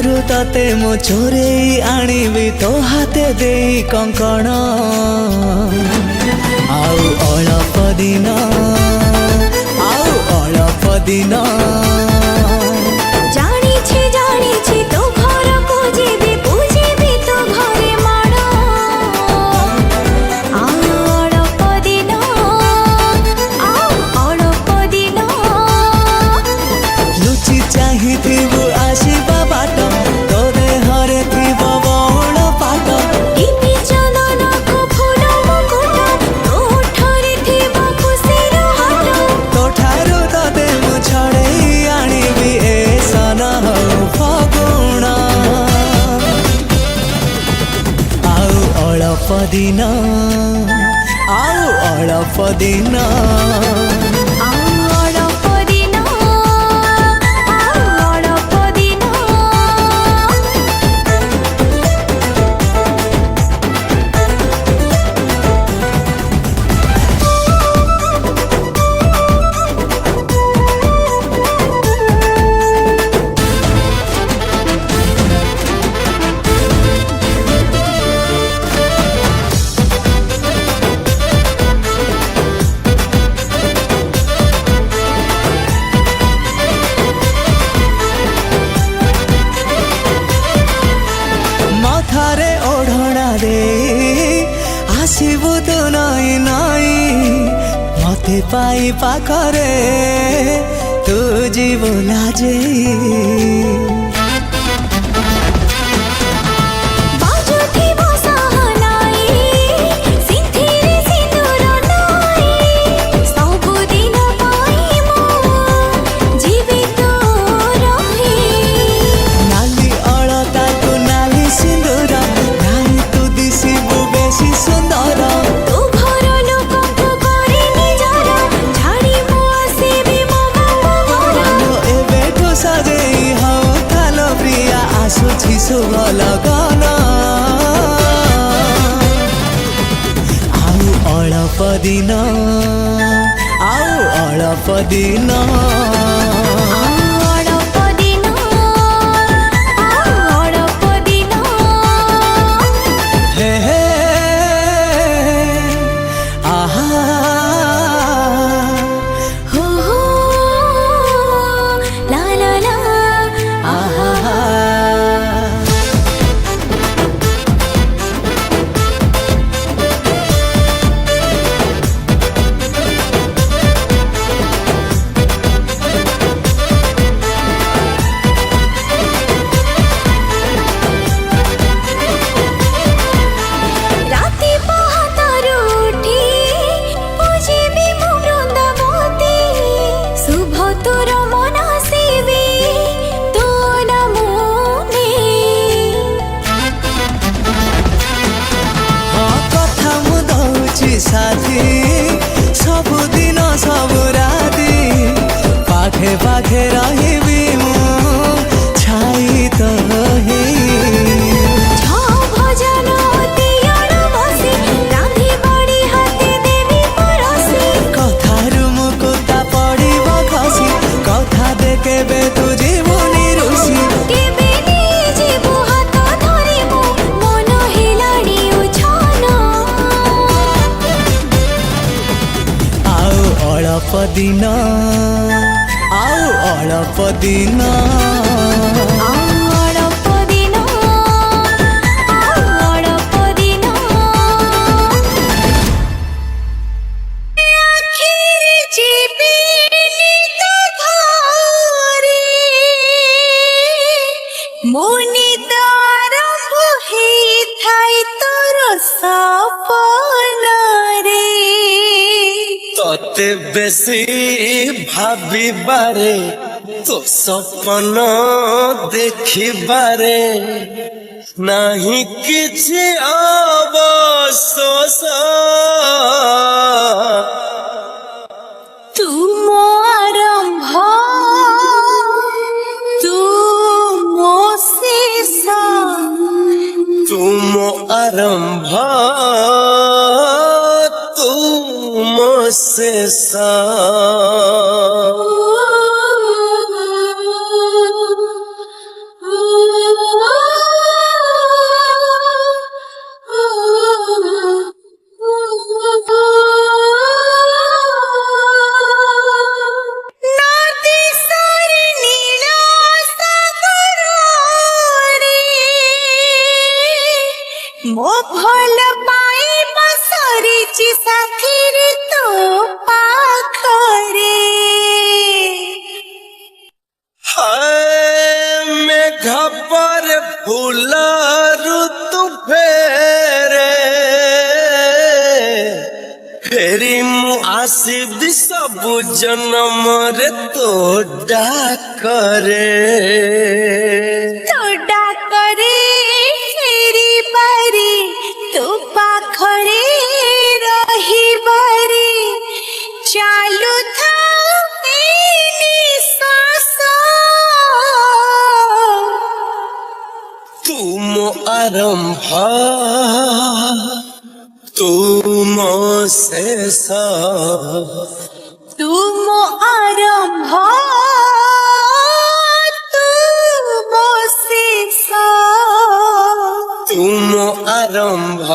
ଘରୁ ତତେ ମୁଁ ଚୋରେଇ ଆଣିବି ତୋ ହାତେ ଦେଇ କଙ୍କଣ ଆଉ ଅଳପ ଦିନ ଜାଣିଛି ଜାଣିଛି ତୋ ଘରକୁ ଯିବି ବୁଝିବି ତୋ ଘରେ ମାଡ଼ ଆଉ ଅଳପ ଦିନ ଲୁଚି ଚାହିଁଥିବୁ ଆସିବା ବାଟ ତୋ ଦେହରେ ଥିବ ବଉଳ ପାଟ ଟିପି ଚନ୍ଦନକୁ ଫୁଲ ମୁକୁଟ ତୋ ଓଠରେ ଥିବ ଖୁସିର ହାଟ ତୋଠାରୁ ତତେ ମୁଁ ଛଡ଼େଇ ଆଣିବି ଏ ସନ ହଉ ଫଗୁଣ ଆଉ ଅଳପ ଦିନ ଆଉ ଅଳପ ଦିନ ମଥାରେ ଓଢ଼ଣା ଦେଇ ଆସିବୁ ତୁ ନଈ ନଈ ମତେ ପାଇ ପାଖରେ ତୁ ଯିବୁ ଲାଜେଇ ବାଜୁଥିବ ସହନାଇ ସିନ୍ଥିରେ ସିନ୍ଦୁର ନାଇ ସବୁଦିନ ପାଇଁ ମୁଁ ଯିବି ତୋ ରହି ନାଲି ଅଳତାକୁ ନାଲି ସିନ୍ଦୁର ନାଇଁ ତୁ ଦିଶିବୁ ବେଶୀ ସୁନ୍ଦର ତୋ ଘର ଲୋକଙ୍କୁ କରି ନିଜର ଛାଡ଼ି ମୁଁ ଆସିବି ମୋ ବାପ ଘର ଏବେଠୁ ସଜେଇ ହଉ ଥାଲ ପ୍ରିୟା ଆସୁଛି ଶୁଭ ଲଗନ ଆଉ ଅଳପ ଦିନ ଆଉ ଅଳପ ଦିନ ଅଳପ ଦିନ ଅଳପ ଦିନ ହେ ହେ ଆହା हो ला ला ला ଆହା ରାତି ପାହାତାରୁ ଉଠି ବୁଝିବି ମୁଁ ବୃନ୍ଦାବତୀ ଶୁଭ ତୋର ମନାସିବି ତୋ ନାମ ନେଇ ହଁ କଥା ମୁଁ ଦଉଛି ସାଥୀ ସବୁଦିନ ସବୁ ରାତି ପାଖେ ପାଖେ ରହିବି ମୁଁ ଛାଇ ତ ହେଇ ଛଅ ଭଜନ ତିଅଣ ବସି ରାନ୍ଧି ବାଢ଼ି ହାତେ ଦେବି ପରସି କଥାରୁ ମୁକୁତା ପଡ଼ିବ ଖସି କଥା ଦେ କେବେ ତୁ ଯିବୁନି ରୁଷି କେବେ ନେଇଯିବୁ ହାତ ଧରିବୁ ମନ ହେଲାଣି ଉଛନ ଆଉ ଅଳପ ଦିନ ଆଉ ଅଳପ ଦିନ ଅଳପ ଦିନ ଅଳପ ଦିନ ଆଖିରେ ଯିବିନି ତୋ ଘରେ ମୋ ନିଦ ଆରମ୍ଭ ହେଇଥାଏ ତୋର ସପନରେ ତତେ ବେଶୀ ଭାବିବାରେ ତୋ ସପନ ଦେଖିବାରେ ନାହିଁ କିଛି ଅବଶୋଷ ତୁ ମୋ ଆରମ୍ଭ ତୁ ମୋ ଶେଷ ତୁମ ଆରମ୍ଭ ତୁମ ଶେଷ ମୋ ଭଲ ପାଇବା ସରିଛି ସାଥିରେ ତୋ ପାଖରେ हाय मेघा पर फूल ऋतु फेरे फेरी मु आसीबी सबु जन्म रे तो डाकरे ତୋ ଡାକରେ ଫେରି ପାରି ତୋ ପାଖରେ ରହିବାରେ ଚାଲୁଥାଉ ଏ ନିଶ୍ୱାସ तू मो आरंभ तू मो शेष ତୁ ମୋ ଆରମ୍ଭ ତୁ ମୋ ଶେଷ तू मो आरंभ